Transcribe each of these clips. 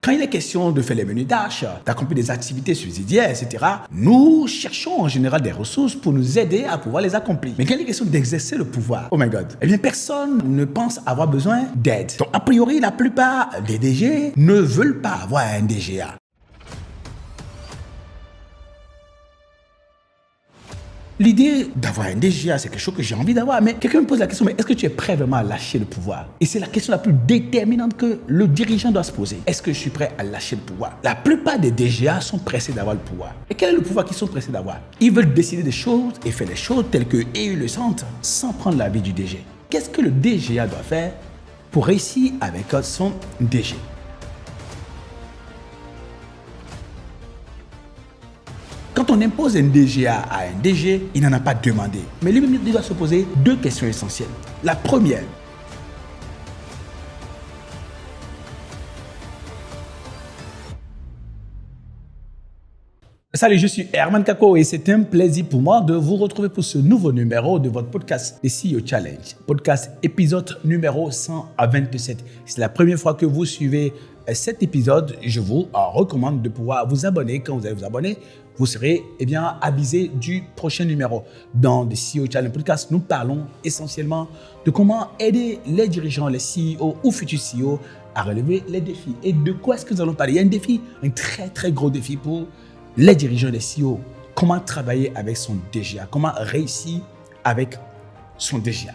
Quand il est question de faire les menus tâches, d'accomplir des activités subsidiaires, etc., nous cherchons en général des ressources pour nous aider à pouvoir les accomplir. Mais quand il est question d'exercer le pouvoir, oh my god, eh bien personne ne pense avoir besoin d'aide. Donc a priori, la plupart des DG ne veulent pas avoir un DGA. L'idée d'avoir un DGA, c'est quelque chose que j'ai envie d'avoir, mais quelqu'un me pose la question, mais est-ce que tu es prêt vraiment à lâcher le pouvoir? Et c'est la question la plus déterminante que le dirigeant doit se poser. Est-ce que je suis prêt à lâcher le pouvoir? La plupart des DGA sont pressés d'avoir le pouvoir. Et quel est le pouvoir qu'ils sont pressés d'avoir? Ils veulent décider des choses et faire les choses telles qu'eux le sentent, sans prendre l'avis du DG. Qu'est-ce que le DGA doit faire pour réussir avec son DG? Quand on impose un DGA à un DG, il n'en a pas demandé. Mais lui-même, il doit se poser deux questions essentielles. La première, salut, je suis Herman Kako et c'est un plaisir pour moi de vous retrouver pour ce nouveau numéro de votre podcast The CEO Challenge. Podcast épisode numéro 127. Si c'est la première fois que vous suivez cet épisode, je vous recommande de pouvoir vous abonner. Quand vous allez vous abonner, vous serez avisé du prochain numéro. Dans The CEO Challenge Podcast, nous parlons essentiellement de comment aider les dirigeants, les CEO ou futurs CEO à relever les défis. Et de quoi est-ce que nous allons parler? Il y a un défi, un très gros défi pour les dirigeants, les CEO. Comment travailler avec son DGA? Comment réussir avec son DGA?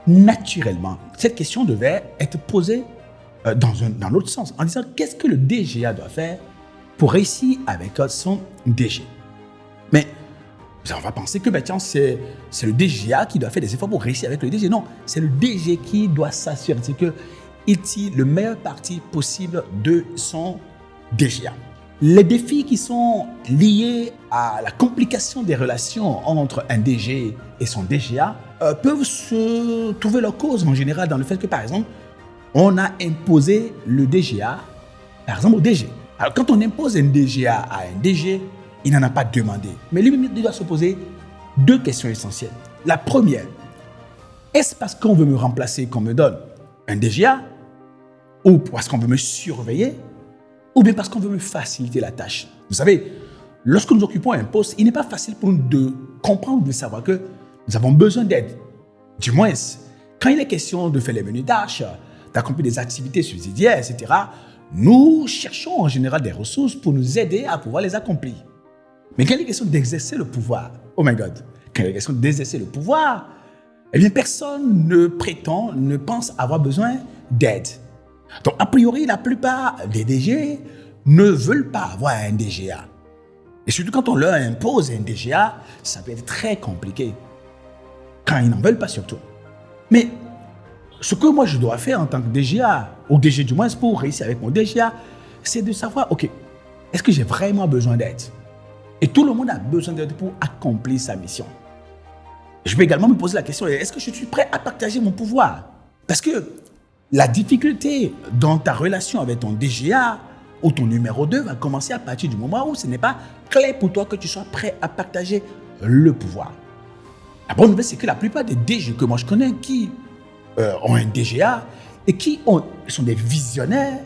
Naturellement, cette question devait être posée dans l'autre sens, en disant qu'est-ce que le DGA doit faire pour réussir avec son DG. Mais on va penser que c'est le DGA qui doit faire des efforts pour réussir avec le DG. Non, c'est le DG qui doit s'assurer qu'il tire le meilleur parti possible de son DGA. Les défis qui sont liés à la complication des relations entre un DG et son DGA peuvent se trouver leur cause en général dans le fait que, par exemple, on a imposé le DGA, par exemple, au DG. Alors, quand on impose un DGA à un DG, il n'en a pas demandé. Mais lui-même, il doit se poser deux questions essentielles. La première, est-ce parce qu'on veut me remplacer qu'on me donne un DGA ou parce qu'on veut me surveiller ou bien parce qu'on veut me faciliter la tâche? Vous savez, lorsque nous occupons un poste, il n'est pas facile pour nous de comprendre, de savoir que nous avons besoin d'aide. Du moins, quand il est question de faire les menus tâches, d'accomplir des activités subsidiaires, etc., nous cherchons en général des ressources pour nous aider à pouvoir les accomplir. Mais quand il est question d'exercer le pouvoir, oh my god, quand il est question d'exercer le pouvoir, eh bien personne ne prétend, ne pense avoir besoin d'aide. Donc, a priori, la plupart des DG ne veulent pas avoir un DGA. Et surtout quand on leur impose un DGA, ça peut être très compliqué. Quand ils n'en veulent pas surtout. Mais ce que moi je dois faire en tant que DGA, ou DG du moins pour réussir avec mon DGA, c'est de savoir, ok, est-ce que j'ai vraiment besoin d'aide? Et tout le monde a besoin d'aide pour accomplir sa mission. Je vais également me poser la question, est-ce que je suis prêt à partager mon pouvoir? Parce que la difficulté dans ta relation avec ton DGA ou ton numéro 2 va commencer à partir du moment où ce n'est pas clair pour toi que tu sois prêt à partager le pouvoir. La bonne nouvelle, c'est que la plupart des DG que moi je connais qui ont un DGA et qui sont des visionnaires,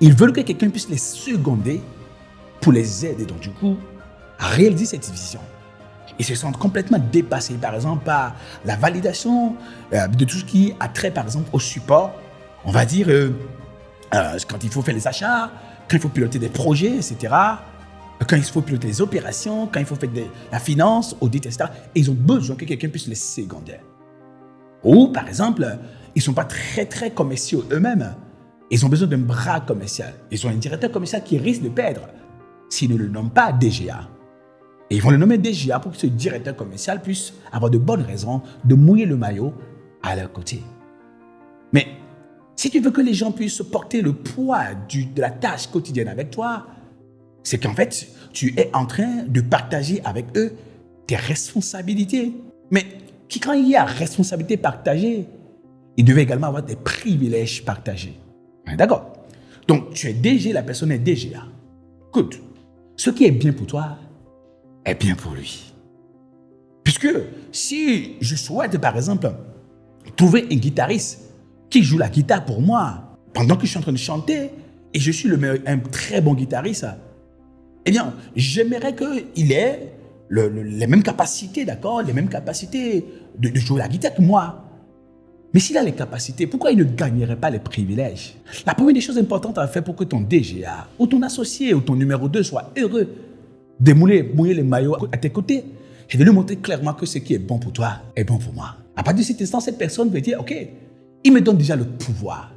ils veulent que quelqu'un puisse les seconder pour les aider, donc du coup, à réaliser cette vision. Ils se sentent complètement dépassés, par exemple, par la validation de tout ce qui a trait, par exemple, au support. On va dire, quand il faut faire les achats, quand il faut piloter des projets, etc., quand il faut piloter les opérations, quand il faut faire la finance, audit, etc., et ils ont besoin que quelqu'un puisse les seconder. Ou, par exemple, ils ne sont pas très commerciaux eux-mêmes. Ils ont besoin d'un bras commercial. Ils ont un directeur commercial qui risque de perdre s'ils ne le nomment pas DGA. Et ils vont le nommer DGA pour que ce directeur commercial puisse avoir de bonnes raisons de mouiller le maillot à leur côté. Mais si tu veux que les gens puissent porter le poids de la tâche quotidienne avec toi, c'est qu'en fait, tu es en train de partager avec eux tes responsabilités. Mais quand il y a responsabilité partagée, il devait également avoir des privilèges partagés. D'accord? Donc, tu es DG, la personne est DGA. Écoute, ce qui est bien pour toi est bien pour lui. Puisque si je souhaite, par exemple, trouver un guitariste qui joue la guitare pour moi pendant que je suis en train de chanter, et je suis un très bon guitariste, eh bien, j'aimerais qu'il ait les mêmes capacités, d'accord, les mêmes capacités de jouer la guitare que moi. Mais s'il a les capacités, pourquoi il ne gagnerait pas les privilèges? La première des choses importantes à faire pour que ton DGA ou ton associé ou ton numéro 2 soit heureux de mouiller les maillots à tes côtés, c'est de lui montrer clairement que ce qui est bon pour toi est bon pour moi. À partir de cet instant, cette personne veut dire, OK, il me donne déjà le pouvoir.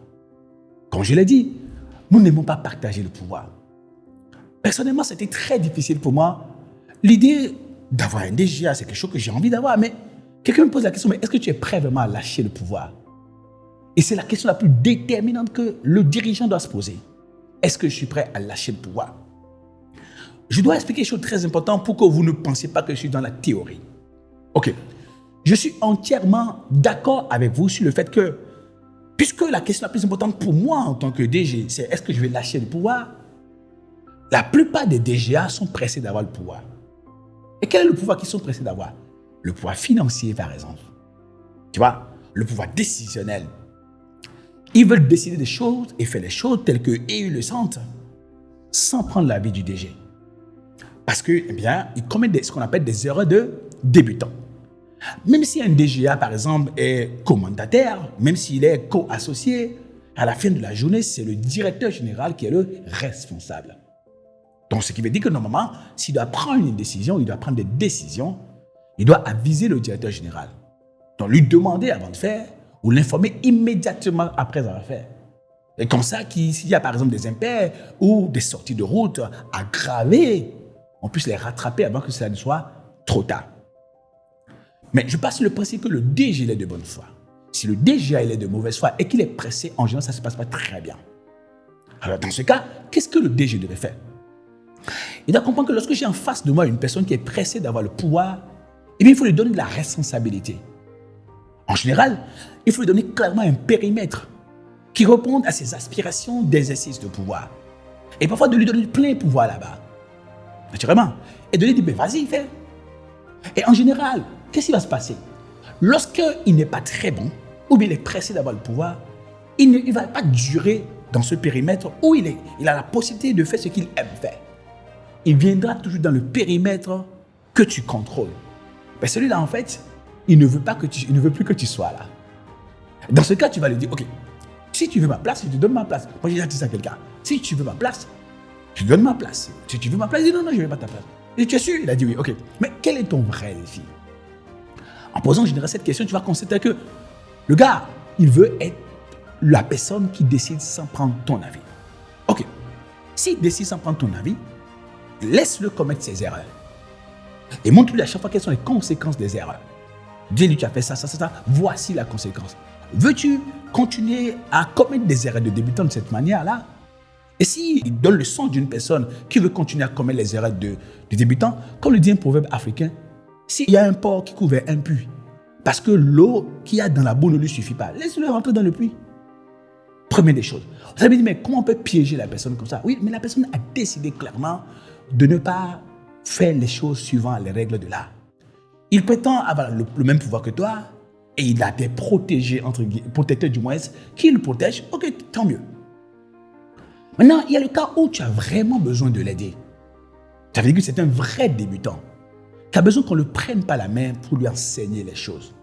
Comme je l'ai dit, nous n'aimons pas partager le pouvoir. Personnellement, c'était très difficile pour moi. L'idée d'avoir un DGA, c'est quelque chose que j'ai envie d'avoir, mais quelqu'un me pose la question, mais est-ce que tu es prêt vraiment à lâcher le pouvoir? Et c'est la question la plus déterminante que le dirigeant doit se poser. Est-ce que je suis prêt à lâcher le pouvoir? Je dois expliquer quelque chose de très important pour que vous ne pensiez pas que je suis dans la théorie. OK. Je suis entièrement d'accord avec vous sur le fait que, puisque la question la plus importante pour moi en tant que DG, c'est est-ce que je vais lâcher le pouvoir? La plupart des DGA sont pressés d'avoir le pouvoir. Et quel est le pouvoir qu'ils sont pressés d'avoir? Le pouvoir financier, par exemple. Tu vois, le pouvoir décisionnel. Ils veulent décider des choses et faire les choses telles qu'ils le sentent, sans prendre l'avis du DG. Parce que, eh bien, ils commettent ce qu'on appelle des erreurs de débutants. Même si un DGA, par exemple, est commandataire, même s'il est co-associé, à la fin de la journée, c'est le directeur général qui est le responsable. Donc, ce qui veut dire que normalement, s'il doit prendre une décision, il doit prendre des décisions, il doit aviser le directeur général. Donc, lui demander avant de faire ou l'informer immédiatement après avoir fait. Et comme ça, s'il y a par exemple des impairs ou des sorties de route aggravées, on puisse les rattraper avant que cela ne soit trop tard. Mais je passe le principe que le DG est de bonne foi. Si le DG est de mauvaise foi et qu'il est pressé, en général, ça ne se passe pas très bien. Alors, dans ce cas, qu'est-ce que le DG devait faire? Il doit comprendre que lorsque j'ai en face de moi une personne qui est pressée d'avoir le pouvoir, eh bien, il faut lui donner de la responsabilité. En général, il faut lui donner clairement un périmètre qui réponde à ses aspirations d'exercice de pouvoir. Et parfois de lui donner plein pouvoir là-bas. Naturellement. Et de lui dire, vas-y, fais. Et en général, qu'est-ce qui va se passer? Lorsqu'il n'est pas très bon, ou bien il est pressé d'avoir le pouvoir, il ne va pas durer dans ce périmètre où il a la possibilité de faire ce qu'il aime faire. Il viendra toujours dans le périmètre que tu contrôles. Mais celui-là, en fait, il ne veut plus que tu sois là. Dans ce cas, tu vas lui dire, OK, si tu veux ma place, je te donne ma place. Moi, j'ai déjà dit ça à quelqu'un. Si tu veux ma place, je te donne ma place. Si tu veux ma place, il dit non, je ne veux pas ta place. Et tu es sûr? Il a dit oui, OK. Mais quel est ton vrai défi? En posant en général cette question, tu vas constater que le gars, il veut être la personne qui décide sans prendre ton avis. OK. S'il décide sans prendre ton avis, laisse-le commettre ses erreurs. Et montre-lui à chaque fois quelles sont les conséquences des erreurs. Dis-lui, tu as fait ça, ça, ça, ça. Voici la conséquence. Veux-tu continuer à commettre des erreurs de débutant de cette manière-là? Et s'il donne le son d'une personne qui veut continuer à commettre les erreurs de débutant, comme le dit un proverbe africain, s'il y a un porc qui couvre un puits, parce que l'eau qu'il y a dans la boue ne lui suffit pas, laisse-le rentrer dans le puits. Première des choses. Vous allez me dire, mais comment on peut piéger la personne comme ça? Oui, mais la personne a décidé clairement de ne pas faire les choses suivant les règles de l'art. Il prétend avoir le même pouvoir que toi et il a des protégés, protecteurs du moins, qui le protègent. Ok, tant mieux. Maintenant, il y a le cas où tu as vraiment besoin de l'aider. Ça veut dire que c'est un vrai débutant qui a besoin qu'on ne le prenne pas la main pour lui enseigner les choses.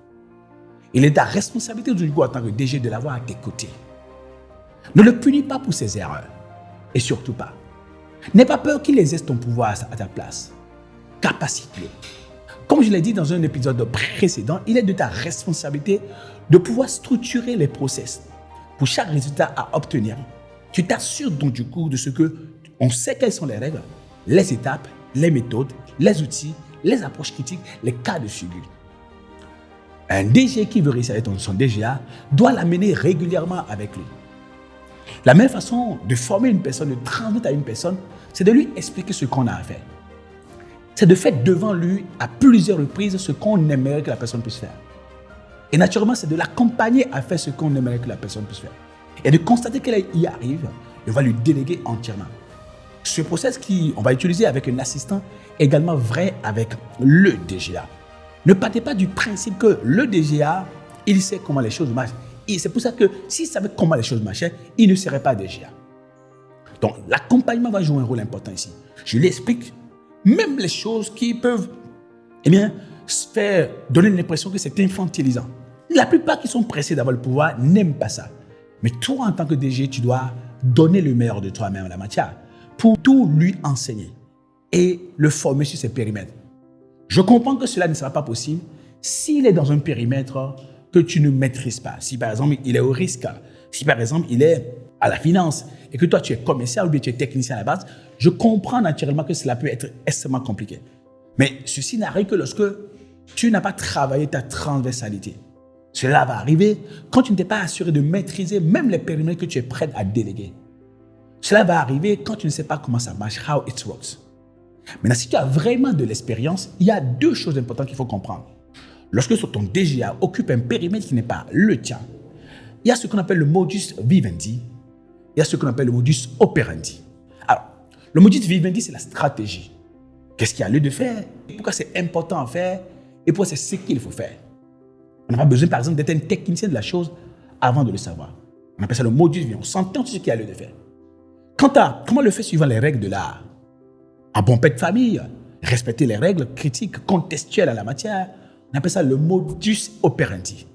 Il est ta responsabilité du coup en tant que DG de l'avoir à tes côtés. Ne le punis pas pour ses erreurs. Et surtout pas. N'aie pas peur qu'il exerce ton pouvoir à ta place. Capacite-le. Comme je l'ai dit dans un épisode précédent, il est de ta responsabilité de pouvoir structurer les process pour chaque résultat à obtenir. Tu t'assures donc du coup de ce que on sait quelles sont les règles, les étapes, les méthodes, les outils, les approches critiques, les cas de figure. Un DG qui veut réussir avec son DGA doit l'amener régulièrement avec lui. La meilleure façon de former une personne, de transmettre à une personne, c'est de lui expliquer ce qu'on a à faire. C'est de faire devant lui à plusieurs reprises ce qu'on aimerait que la personne puisse faire. Et naturellement, c'est de l'accompagner à faire ce qu'on aimerait que la personne puisse faire. Et de constater qu'elle y arrive, on va lui déléguer entièrement. Ce process qu'on va utiliser avec un assistant est également vrai avec le DGA. Ne partez pas du principe que le DGA, il sait comment les choses marchent. Et c'est pour ça que s'il savait comment les choses marchaient, il ne serait pas DGA. Donc, l'accompagnement va jouer un rôle important ici. Je lui explique même les choses qui peuvent, se faire donner l'impression que c'est infantilisant. La plupart qui sont pressés d'avoir le pouvoir n'aiment pas ça. Mais toi, en tant que DG, tu dois donner le meilleur de toi-même en la matière pour tout lui enseigner et le former sur ses périmètres. Je comprends que cela ne sera pas possible s'il est dans un périmètre que tu ne maîtrises pas. Si par exemple, il est au risque, si par exemple, il est à la finance et que toi, tu es commercial ou bien tu es technicien à la base, je comprends naturellement que cela peut être extrêmement compliqué. Mais ceci n'arrive que lorsque tu n'as pas travaillé ta transversalité. Cela va arriver quand tu ne t'es pas assuré de maîtriser même les périmètres que tu es prêt à déléguer. Cela va arriver quand tu ne sais pas comment ça marche, how it works. Maintenant, si tu as vraiment de l'expérience, il y a deux choses importantes qu'il faut comprendre. Lorsque ton DGA occupe un périmètre qui n'est pas le tien, il y a ce qu'on appelle le modus vivendi, il y a ce qu'on appelle le modus operandi. Alors, le modus vivendi, c'est la stratégie. Qu'est-ce qu'il y a lieu de faire? Pourquoi c'est important à faire? Et pourquoi c'est ce qu'il faut faire? On n'a pas besoin, par exemple, d'être un technicien de la chose avant de le savoir. On appelle ça le modus vivendi. On s'entend sur ce qu'il y a lieu de faire. Quant à comment le faire suivant les règles de l'art, un bon père de famille, respecter les règles critiques, contextuelles à la matière, on appelle ça le modus operandi.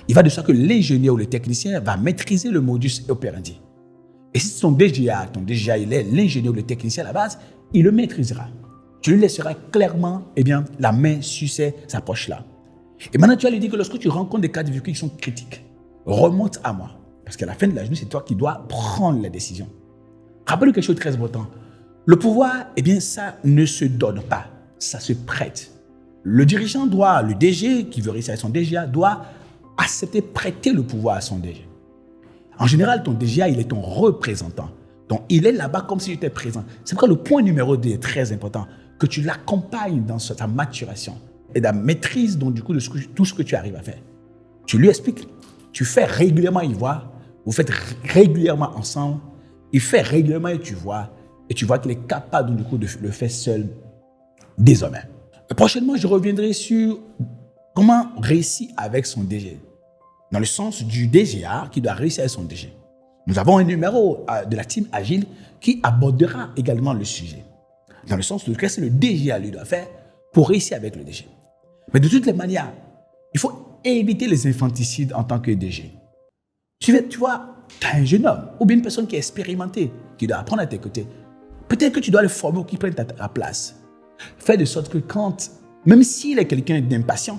Il va de sorte que l'ingénieur ou le technicien va maîtriser le modus operandi. Et si ton DGA, il est l'ingénieur ou le technicien à la base, il le maîtrisera. Tu lui laisseras clairement la main sur sa poche-là. Et maintenant, tu vas lui dire que lorsque tu rencontres des cas de vécu qui sont critiques, remonte à moi. Parce qu'à la fin de la journée, c'est toi qui dois prendre les décisions. Rappelle-toi quelque chose de très important. Le pouvoir, ça ne se donne pas, ça se prête. Le dirigeant le DG qui veut réussir avec son DGA, doit accepter prêter le pouvoir à son DG. En général, ton DGA, il est ton représentant. Donc, il est là-bas comme s'il était présent. C'est pourquoi le point numéro 2 est très important, que tu l'accompagnes dans sa maturation et la maîtrise donc, du coup, de tout ce que tu arrives à faire. Tu lui expliques, tu fais régulièrement y voir, vous faites régulièrement ensemble, il fait régulièrement et tu vois qu'il est capable du coup, de le faire seul désormais. Prochainement, je reviendrai sur comment réussir avec son DG. Dans le sens du DGA qui doit réussir avec son DG. Nous avons un numéro de la team Agile qui abordera également le sujet. Dans le sens de ce que c'est le DGA lui doit faire pour réussir avec le DG. Mais de toutes les manières, il faut éviter les infanticides en tant que DG. Tu vois, tu as un jeune homme ou bien une personne qui est expérimentée, qui doit apprendre à tes côtés. Peut-être que tu dois le former ou qu'il prenne ta place. Fais de sorte que même s'il est quelqu'un d'impatient,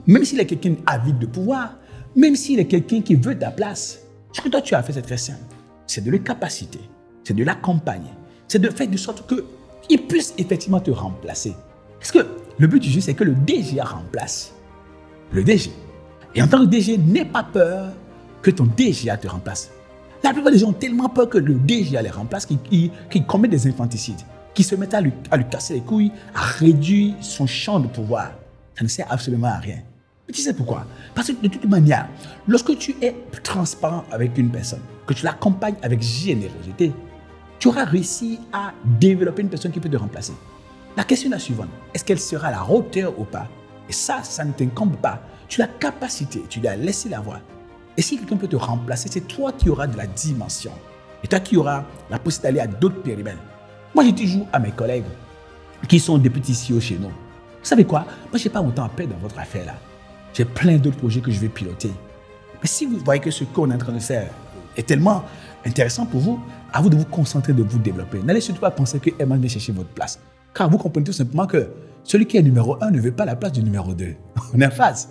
même s'il est quelqu'un avide de pouvoir, même s'il est quelqu'un qui veut ta place, ce que toi tu as fait, c'est très simple. C'est de le capaciter, c'est de l'accompagner, c'est de faire de sorte qu'il puisse effectivement te remplacer. Parce que le but du jeu, c'est que le DG remplace le DG. Et en tant que DG, n'aie pas peur que ton DGA te remplace. La plupart des gens ont tellement peur que le DGA les remplace qu'ils commettent des infanticides, qui se mettent à lui casser les couilles, à réduire son champ de pouvoir. Ça ne sert absolument à rien. Mais tu sais pourquoi? Parce que de toute manière, lorsque tu es transparent avec une personne, que tu l'accompagnes avec générosité, tu auras réussi à développer une personne qui peut te remplacer. La question est la suivante. Est-ce qu'elle sera à la hauteur ou pas? Et ça ne t'incombe pas. Tu as la capacité, tu dois laisser la voix. Et si quelqu'un peut te remplacer, c'est toi qui auras de la dimension. Et toi qui auras la possibilité d'aller à d'autres périmètres. Moi, je dis toujours à mes collègues qui sont des petits CEO chez nous, vous savez quoi? Moi, je n'ai pas mon temps à perdre dans votre affaire là. J'ai plein d'autres projets que je vais piloter. Mais si vous voyez que ce qu'on est en train de faire est tellement intéressant pour vous, à vous de vous concentrer, de vous développer. N'allez surtout pas penser que Emma vient chercher votre place. Car vous comprenez tout simplement que celui qui est numéro 1 ne veut pas la place du numéro 2. On est en phase.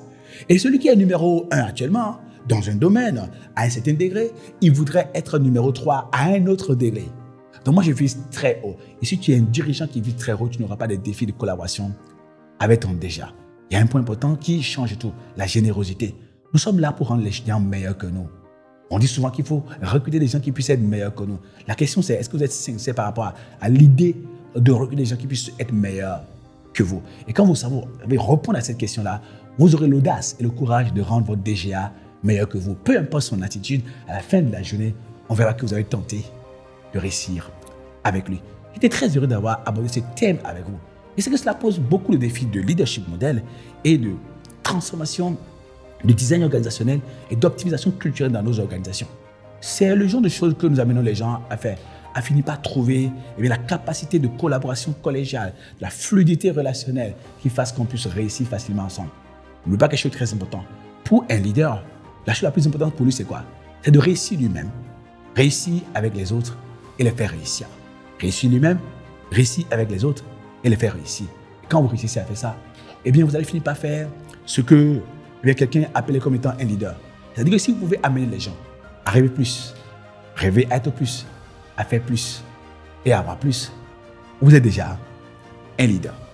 Et celui qui est numéro 1 actuellement, dans un domaine, à un certain degré, il voudrait être numéro 3 à un autre degré. Donc moi, je vise très haut. Et si tu es un dirigeant qui vise très haut, tu n'auras pas de défis de collaboration avec ton DGA. Il y a un point important qui change tout, la générosité. Nous sommes là pour rendre les gens meilleurs que nous. On dit souvent qu'il faut recruter des gens qui puissent être meilleurs que nous. La question c'est, est-ce que vous êtes sincère par rapport à l'idée de recruter des gens qui puissent être meilleurs que vous? Et quand vous savez répondre à cette question-là, vous aurez l'audace et le courage de rendre votre DGA meilleur que vous. Peu importe son attitude, à la fin de la journée, on verra que vous avez tenté de réussir avec lui. J'étais très heureux d'avoir abordé ce thème avec vous. Et c'est que cela pose beaucoup de défis de leadership modèle et de transformation, de design organisationnel et d'optimisation culturelle dans nos organisations. C'est le genre de choses que nous amenons les gens à faire. a fini par trouver la capacité de collaboration collégiale, la fluidité relationnelle qui fasse qu'on puisse réussir facilement ensemble. N'oubliez pas quelque chose de très important. Pour un leader, la chose la plus importante pour lui, c'est quoi? C'est de réussir lui-même, réussir avec les autres et les faire réussir. Réussir lui-même, réussir avec les autres et les faire réussir. Quand vous réussissez à faire ça, eh bien, vous allez finir par faire ce que quelqu'un appelait comme étant un leader. C'est-à-dire que si vous pouvez amener les gens à rêver plus, rêver à être plus, à faire plus et à avoir plus, vous êtes déjà un leader.